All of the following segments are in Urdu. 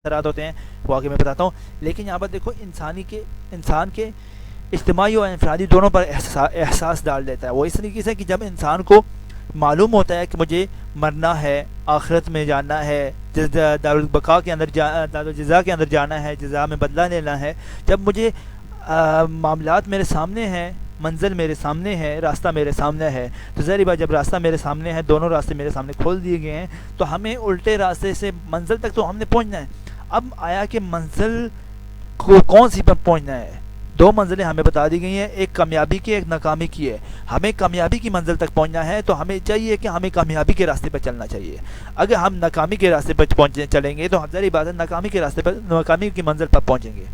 اثرات ہوتے ہیں وہ آگے میں بتاتا ہوں. لیکن یہاں پر دیکھو انسان کے اجتماعی اور انفرادی دونوں پر احساس ڈال دیتا ہے. وہ اس طریقے سے کہ جب انسان کو معلوم ہوتا ہے کہ مجھے مرنا ہے, آخرت میں جانا ہے, دارالبقاء کے اندر دارالجزا کے اندر جانا ہے, جزا میں بدلہ لینا ہے, جب مجھے معاملات میرے سامنے ہیں, منزل میرے سامنے ہے, راستہ میرے سامنے ہے, تو ظاہر بات جب راستہ میرے سامنے ہے, دونوں راستے میرے سامنے کھول دیے گئے ہیں, تو ہمیں الٹے راستے سے منزل تک تو ہم نے پہنچنا ہے. اب آیا کہ منزل کو کون سی پر پہنچنا ہے. دو منزلیں ہمیں بتا دی گئی ہیں, ایک کامیابی کی, ایک ناکامی کی ہے. ہمیں کامیابی کی منزل تک پہنچنا ہے تو ہمیں چاہیے کہ ہمیں کامیابی کے راستے پر چلنا چاہیے. اگر ہم ناکامی کے راستے پر چلیں گے تو ظاہر بات ہے ناکامی کے راستے پر, ناکامی کی منزل پر پہنچیں گے.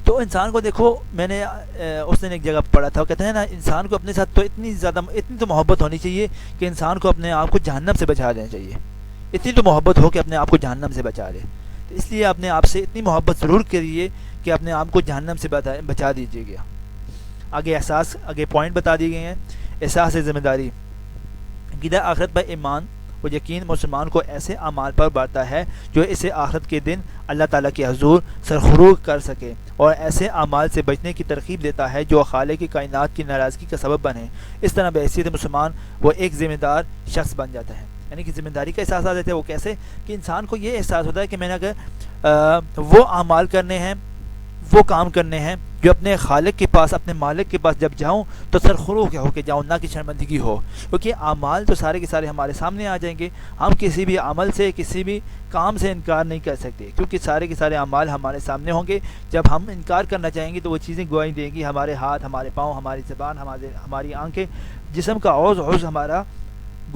تو انسان کو دیکھو, میں نے اس دن ایک جگہ پڑھا تھا, وہ کہتے ہیں نا انسان کو اپنے ساتھ تو اتنی تو محبت ہونی چاہیے کہ انسان کو اپنے آپ کو جہنم سے بچا لینا چاہیے. اتنی تو محبت ہو کہ اپنے آپ کو جہنم سے بچا لے. تو اس لیے اپنے آپ سے اتنی محبت ضرور کریے کہ اپنے آپ کو جہنم سے بچا دیجیے گا. آگے پوائنٹ بتا دی گئے ہیں. احساس ذمہ داری. عقیدہ آخرت پر ایمان و یقین مسلمان کو ایسے اعمال پر بڑھتا ہے جو اسے آخرت کے دن اللہ تعالیٰ کے حضور سرخروغ کر سکے, اور ایسے اعمال سے بچنے کی ترغیب دیتا ہے جو خالق کی کائنات کی ناراضگی کا سبب بنے. اس طرح بحیثیت مسلمان وہ ایک ذمہ دار شخص بن جاتا ہے. یعنی کہ ذمہ داری کا احساس آ جاتا ہے. وہ کیسے کہ انسان کو یہ احساس ہوتا ہے کہ میں نے اگر وہ اعمال کرنے ہیں, وہ کام کرنے ہیں جو اپنے خالق کے پاس, اپنے مالک کے پاس جب جاؤں تو سرخروغ ہو کے جاؤں, نہ کہ شرمندگی ہو. کیونکہ اعمال تو سارے کے سارے ہمارے سامنے آ جائیں گے. ہم کسی بھی عمل سے, کسی بھی کام سے انکار نہیں کر سکتے, کیونکہ سارے کے سارے اعمال ہمارے سامنے ہوں گے. جب ہم انکار کرنا چاہیں گے تو وہ چیزیں گواہی دیں گی. ہمارے ہاتھ, ہمارے پاؤں, ہماری زبان, ہماری آنکھیں, جسم کا عضو ہمارا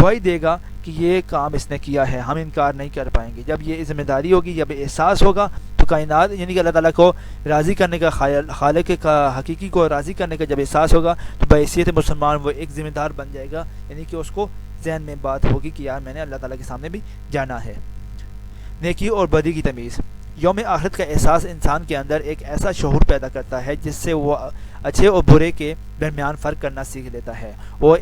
گواہی دے گا کہ یہ کام اس نے کیا ہے. ہم انکار نہیں کر پائیں گے. جب یہ ذمہ داری ہوگی, جب احساس ہوگا, تو کائنات یعنی کہ اللہ تعالیٰ کو راضی کرنے کا, خالق کا حقیقی کو راضی کرنے کا جب احساس ہوگا, تو بحیثیت مسلمان وہ ایک ذمہ دار بن جائے گا. یعنی کہ اس کو ذہن میں بات ہوگی کہ یار میں نے اللہ تعالیٰ کے سامنے بھی جانا ہے. نیکی اور بدی کی تمیز. یوم آخرت کا احساس انسان کے اندر ایک ایسا شعور پیدا کرتا ہے جس سے وہ اچھے اور برے کے درمیان فرق کرنا سیکھ لیتا ہے. وہ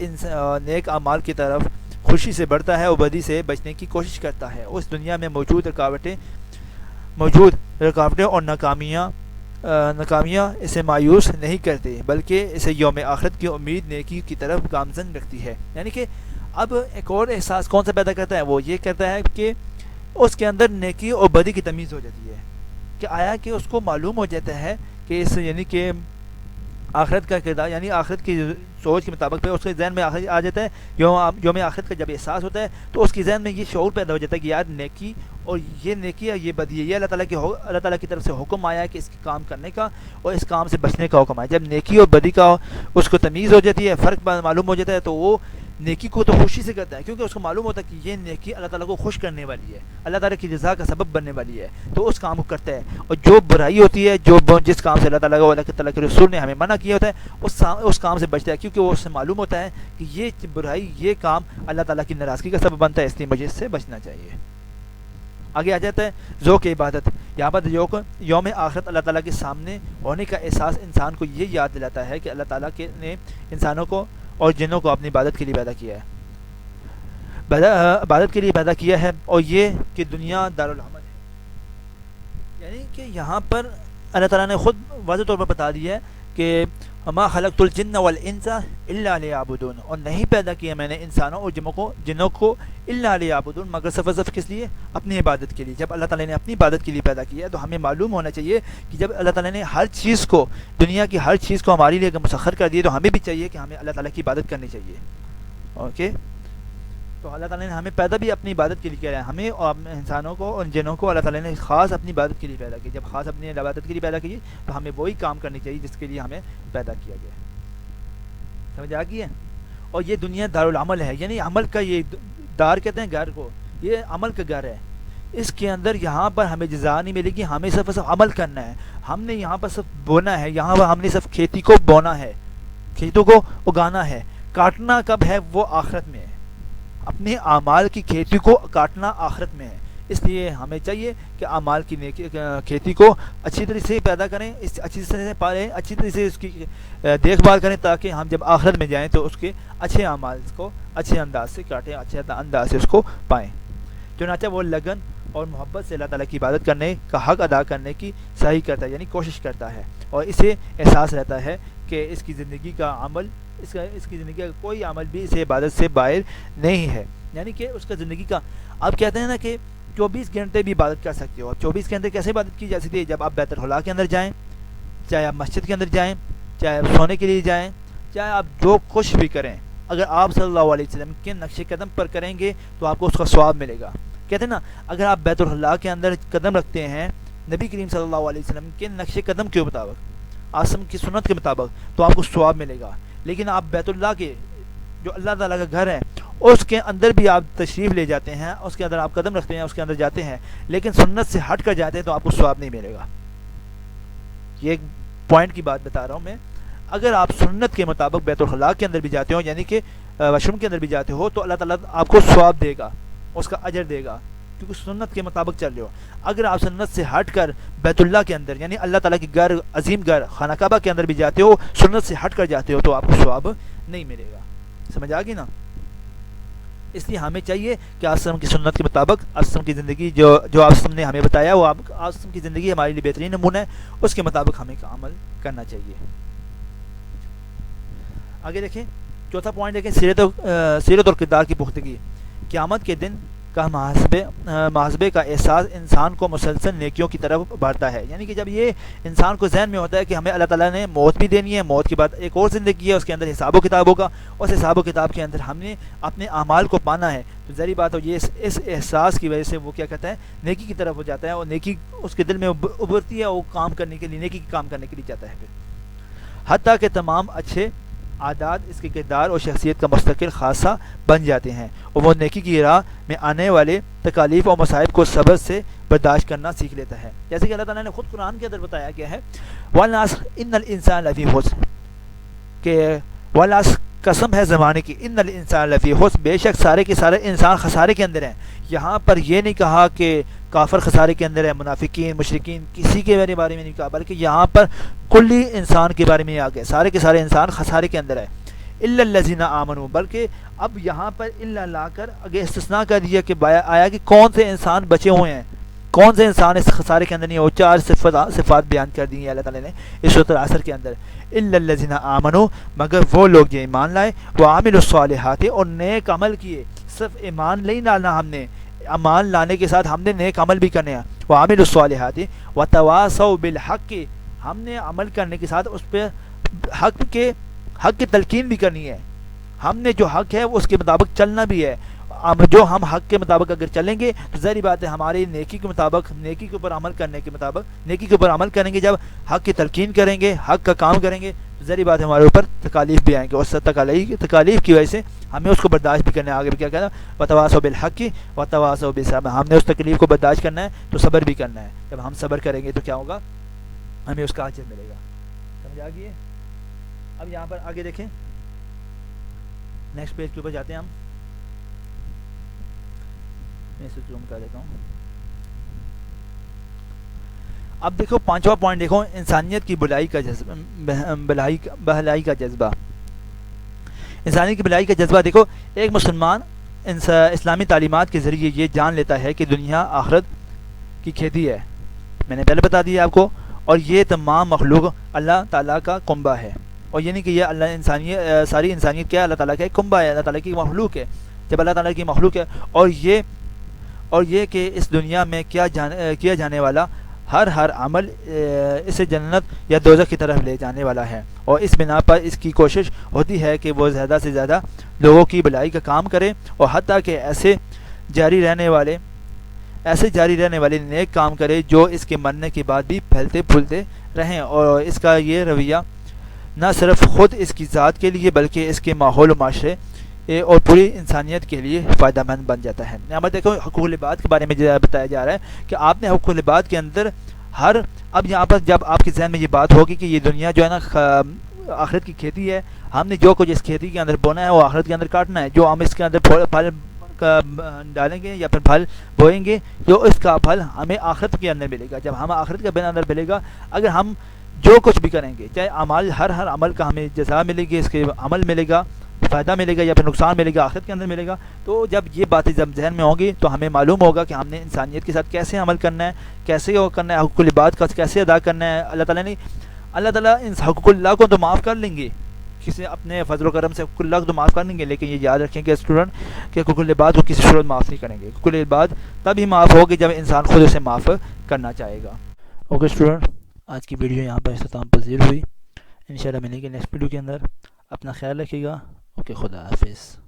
نیک اعمال کی طرف خوشی سے بڑھتا ہے اور بدی سے بچنے کی کوشش کرتا ہے. اس دنیا میں موجود رکاوٹیں اور ناکامیاں اسے مایوس نہیں کرتی, بلکہ اسے یوم آخرت کی امید نیکی کی طرف گامزن رکھتی ہے. یعنی کہ اب ایک اور احساس کون سا پیدا کرتا ہے, وہ یہ کرتا ہے کہ اس کے اندر نیکی اور بدی کی تمیز ہو جاتی ہے. کہ آیا کہ اس کو معلوم ہو جاتا ہے کہ اس یعنی کہ آخرت کا کردار, یعنی آخرت کی سوچ کے مطابق پہ اس کے ذہن میں آ جاتا ہے. یوم آخرت کا جب احساس ہوتا ہے تو اس کے ذہن میں یہ شعور پیدا ہو جاتا ہے کہ یار نیکی اور یہ نیکی ہے, یہ بدی ہے, یہ اللہ تعالیٰ کی طرف سے حکم آیا ہے کہ اس کے کام کرنے کا اور اس کام سے بچنے کا حکم آیا. جب نیکی اور بدی کا اس کو تمیز ہو جاتی ہے, فرق معلوم ہو جاتا ہے, تو وہ نیکی کو تو خوشی سے کرتا ہے, کیونکہ اس کو معلوم ہوتا ہے کہ یہ نیکی اللہ تعالیٰ کو خوش کرنے والی ہے, اللہ تعالیٰ کی رضا کا سبب بننے والی ہے, تو اس کام کو کرتا ہے. اور جو برائی ہوتی ہے, جس کام سے اللہ تعالیٰ کے رسول نے ہمیں منع کیا ہوتا ہے, اس کام سے بچتا ہے, کیونکہ وہ اس سے معلوم ہوتا ہے کہ یہ برائی, یہ کام اللہ تعالیٰ کی ناراضگی کا سبب بنتا ہے, اس لیے مجھے اس سے بچنا چاہیے. آگے آ جاتا ہے ذوق عبادت. یہاں پر یوم آخرت اللہ تعالیٰ کے سامنے ہونے کا احساس انسان کو یہ یاد دلاتا ہے کہ اللہ تعالیٰ نے انسانوں کو اور جنوں کو اپنی عبادت کے لیے پیدا کیا ہے, عبادت کے لیے پیدا کیا ہے, اور یہ کہ دنیا دارالعمل ہے. یعنی کہ یہاں پر اللہ تعالیٰ نے خود واضح طور پر بتا دیا ہے کہ ما خلقت الجن والانس الا لیعبدون, اور نہیں پیدا کیا میں نے انسانوں اور جنوں کو الا لیعبدون, مگر صرف کس لیے, اپنی عبادت کے لیے. جب اللہ تعالیٰ نے اپنی عبادت کے لیے پیدا کیا ہے تو ہمیں معلوم ہونا چاہیے کہ جب اللہ تعالیٰ نے ہر چیز کو, دنیا کی ہر چیز کو ہمارے لیے مسخر کر دی, تو ہمیں بھی چاہیے کہ ہمیں اللہ تعالیٰ کی عبادت کرنی چاہیے. اوکے, تو اللہ تعالیٰ نے ہمیں پیدا بھی اپنی عبادت کے لیے کیا ہے. ہمیں اور انسانوں کو اور جنوں کو اللہ تعالیٰ نے خاص اپنی عبادت کے لیے پیدا کیا. جب خاص اپنی عبادت کے لیے پیدا کی تو ہمیں وہی کام کرنی چاہیے جس کے لیے ہمیں پیدا کیا گیا. سمجھ آ گئی ہے. اور یہ دنیا دارالعمل ہے, یعنی عمل کا, یہ دار کہتے ہیں گھر کو, یہ عمل کا گھر ہے. اس کے اندر یہاں پر ہمیں جزا نہیں ملے گی, ہمیں صرف عمل کرنا ہے. ہم نے یہاں پر صرف بونا ہے, یہاں پر ہم نے صرف کھیتی کو بونا ہے, کھیتوں کو اگانا ہے. کاٹنا کب ہے, وہ آخرت میں ہے. اپنے اعمال کی کھیتی کو کاٹنا آخرت میں ہے. اس لیے ہمیں چاہیے کہ اعمال کی کھیتی کو اچھی طرح سے پیدا کریں, اچھی طرح سے پالیں, اچھی طرح سے اس کی دیکھ بھال کریں, تاکہ ہم جب آخرت میں جائیں تو اس کے اچھے اعمال کو اچھے انداز سے کاٹیں, اچھے انداز سے اس کو پائیں. چنانچہ وہ لگن اور محبت سے اللہ تعالیٰ کی عبادت کرنے کا حق ادا کرنے کی صحیح کرتا ہے، یعنی کوشش کرتا ہے، اور اسے احساس رہتا ہے کہ اس کی زندگی کا عمل اس کی زندگی کا کوئی عمل بھی اسے عبادت سے باہر نہیں ہے، یعنی کہ اس کا زندگی کا، آپ کہتے ہیں نا کہ 24 گھنٹے بھی عبادت کر سکتے ہو. اور 24 گھنٹے کیسے عبادت کی جا سکتی ہے؟ جب آپ بیت الخلاء کے اندر جائیں، چاہے آپ مسجد کے اندر جائیں، چاہے آپ سونے کے لیے جائیں، چاہے آپ جو کچھ بھی کریں، اگر آپ صلی اللہ علیہ وسلم کے نقش قدم پر کریں گے تو آپ کو اس کا ثواب ملے گا. کہتے ہیں نا اگر آپ بیت الخلاء کے اندر قدم رکھتے ہیں نبی کریم صلی اللہ علیہ وسلم کے نقش قدم کے مطابق، آسم کی سنت کے مطابق، تو آپ کو ثواب ملے گا. لیکن آپ بیت اللہ کے جو اللہ تعالیٰ کا گھر ہے اس کے اندر بھی آپ تشریف لے جاتے ہیں، اس کے اندر آپ قدم رکھتے ہیں، اس کے اندر جاتے ہیں، لیکن سنت سے ہٹ کر جاتے ہیں تو آپ کو ثواب نہیں ملے گا. یہ ایک پوائنٹ کی بات بتا رہا ہوں میں. اگر آپ سنت کے مطابق بیت الخلاء کے اندر بھی جاتے ہو، یعنی کہ واش روم کے اندر بھی جاتے ہو، تو اللہ تعالیٰ آپ کو ثواب دے گا، اس کا اجر دے گا، کیونکہ سنت کے مطابق چل رہے ہو. اگر آپ سنت سے ہٹ کر بیت اللہ کے اندر، یعنی اللہ تعالیٰ کے گھر، عظیم گھر خانہ کعبہ کے اندر بھی جاتے ہو، سنت سے ہٹ کر جاتے ہو، تو آپ کو ثواب نہیں ملے گا. سمجھ آ گئی نا؟ اس لیے ہمیں چاہیے کہ آسم کی سنت کے مطابق آسم کی زندگی جو آسم نے ہمیں بتایا، وہ آسم کی زندگی ہمارے لیے بہترین نمونہ ہے، اس کے مطابق ہمیں عمل کرنا چاہیے. آگے دیکھیں چوتھا پوائنٹ دیکھیں، سیرت اور کردار کی پختگی. قیامت کے دن کا محاسبے کا احساس انسان کو مسلسل نیکیوں کی طرف بڑھتا ہے. یعنی کہ جب یہ انسان کو ذہن میں ہوتا ہے کہ ہمیں اللہ تعالیٰ نے موت بھی دینی ہے، موت کے بعد ایک اور زندگی ہے، اس کے اندر حساب و کتاب ہوگا، اس حساب و کتاب کے اندر ہم نے اپنے اعمال کو پانا ہے، تو ظاہری بات ہو یہ اس احساس کی وجہ سے وہ کیا کہتا ہے، نیکی کی طرف ہو جاتا ہے، اور نیکی اس کے دل میں ابھرتی ہے، وہ کام کرنے کے لیے، نیکی کے کام کرنے کے لیے جاتا ہے. پھر حتیٰ کہ تمام اچھے عادات اس کے کردار اور شخصیت کا مستقل خاصہ بن جاتے ہیں، اور وہ نیکی کی راہ میں آنے والے تکالیف اور مصائب کو صبر سے برداشت کرنا سیکھ لیتا ہے. جیسے کہ اللہ تعالیٰ نے خود قرآن کے اندر بتایا گیا ہے، وَالْعَصْرِ إِنَّ الْإِنسَانَ لَفِي خُسْرٍ، کہ والعصر قسم ہے زمانے کی، ان الانسان لفی خسر، بے شک سارے کے سارے انسان خسارے کے اندر ہیں. یہاں پر یہ نہیں کہا کہ کافر خسارے کے اندر ہے، منافقین، مشرکین، کسی کے بارے میں نہیں کہا، بلکہ یہاں پر کلی انسان کے بارے میں آ گیا، سارے کے سارے انسان خسارے کے اندر ہے. الا الذین آمنوا، بلکہ اب یہاں پر الا لا کر آگے استثناء کر دیا کہ آیا کہ کون سے انسان بچے ہوئے ہیں، کون سے انسان اس خسارے کے اندر نہیں. وہ 4 صفات بیان کر دی ہیں اللہ تعالیٰ نے اس سورۃ العصر کے اندر. الا الذین آمنوا، مگر وہ لوگ جو ایمان لائے، وعملوا الصالحات، اور نیک عمل کیے. صرف ایمان نہیں لانا، ہم نے ایمان لانے کے ساتھ ہم نے نیک عمل بھی کرنے ہیں. وعملوا الصالحات وتواصوا بالحق، ہم نے عمل کرنے کے ساتھ اس پہ حق کی تلقین بھی کرنی ہے. ہم نے جو حق ہے اس کے مطابق چلنا بھی ہے. جو ہم حق کے مطابق اگر چلیں گے تو ظاہری بات ہے ہماری نیکی کے مطابق، نیکی کے اوپر عمل کرنے کے مطابق، نیکی کے اوپر عمل کریں گے. جب حق کی تلقین کریں گے، حق کا کام کریں گے، تو ظاہری بات ہے ہمارے اوپر تکالیف بھی آئیں گے، اور تکالیف کی وجہ سے ہمیں اس کو برداشت بھی کرنا ہے. آگے بھی کیا کہنا، وتواصوا بالحق وتواصوا بالصبر، ہم نے اس تکلیف کو برداشت کرنا ہے تو صبر بھی کرنا ہے. جب ہم صبر کریں گے تو کیا ہوگا، ہمیں اس کا اجر ملے گا. سمجھ آ گئی ہے؟ اب یہاں پر آگے دیکھیں، نیکسٹ پیج کے اوپر جاتے ہیں ہم. میں اسے زوم کر دیتا ہوں. اب دیکھو 5واں پوائنٹ دیکھو، انسانیت کی بھلائی کا جذبہ، بھلائی کا جذبہ. انسانیت کی بھلائی کا جذبہ دیکھو، ایک مسلمان اسلامی تعلیمات کے ذریعے یہ جان لیتا ہے کہ دنیا آخرت کی کھیتی ہے. میں نے پہلے بتا دیا آپ کو، اور یہ تمام مخلوق اللہ تعالیٰ کا کنبہ ہے. اور یہ نہیں کہ یہ ساری انسانیت کیا ہے، اللہ تعالیٰ کا ایک کنبہ ہے، اللہ تعالیٰ کی مخلوق ہے. جب اللہ تعالیٰ کی مخلوق ہے، اور یہ کہ اس دنیا میں کیا جانے والا ہر عمل اسے جنت یا دوزخ کی طرف لے جانے والا ہے، اور اس بنا پر اس کی کوشش ہوتی ہے کہ وہ زیادہ سے زیادہ لوگوں کی بھلائی کا کام کرے، اور حتیٰ کہ ایسے جاری رہنے والے نیک کام کرے جو اس کے مرنے کے بعد بھی پھیلتے پھولتے رہیں. اور اس کا یہ رویہ نہ صرف خود اس کی ذات کے لیے بلکہ اس کے ماحول و معاشرے اور پوری انسانیت کے لیے فائدہ مند بن جاتا ہے. یہاں پر دیکھو حقوق العباد کے بارے میں بتایا جا رہا ہے کہ آپ نے حقوق العباد کے اندر اب یہاں پر جب آپ کے ذہن میں یہ بات ہوگی کہ یہ دنیا جو ہے نا آخرت کی کھیتی ہے، ہم نے جو کچھ اس کھیتی کے اندر بونا ہے وہ آخرت کے اندر کاٹنا ہے. جو ہم اس کے اندر پھل ڈالیں گے یا پھر پھل بوئیں گے، جو اس کا پھل ہمیں آخرت کے اندر ملے گا. جب ہم آخرت کے اندر ملے گا، اگر ہم جو کچھ بھی کریں گے، چاہے اعمال، ہر عمل کا ہمیں جزا ملے گی، اس کے عمل ملے گا، فائدہ ملے گا یا پھر نقصان ملے گا آخرت کے اندر ملے گا. تو جب یہ باتیں جب ذہن میں ہوں گی تو ہمیں معلوم ہوگا کہ ہم نے انسانیت کے ساتھ کیسے عمل کرنا ہے, کیسے وہ کرنا ہے, حقوق العباد کا کیسے ادا کرنا ہے. اللہ تعالیٰ ان حقوق اللہ کو تو معاف کر لیں گے, کسی اپنے فضل و کرم سے حقوق اللہ کو تو معاف کر لیں گے, لیکن یہ یاد رکھیں کہ اسٹوڈنٹ کہ حقوق العباد کو کسی صورت معاف نہیں کریں گے. حقوق العباد تب ہی معاف ہوگی جب انسان خود اسے معاف کرنا چاہے گا. اوکے اسٹوڈنٹ, آج کی ویڈیو یہاں پر اختتام پذیر ہوئی. انشاءاللہ ملیں گے نیکسٹ ویڈیو کے اندر. اپنا خیال رکھیے گا. اوکے, خدا حافظ.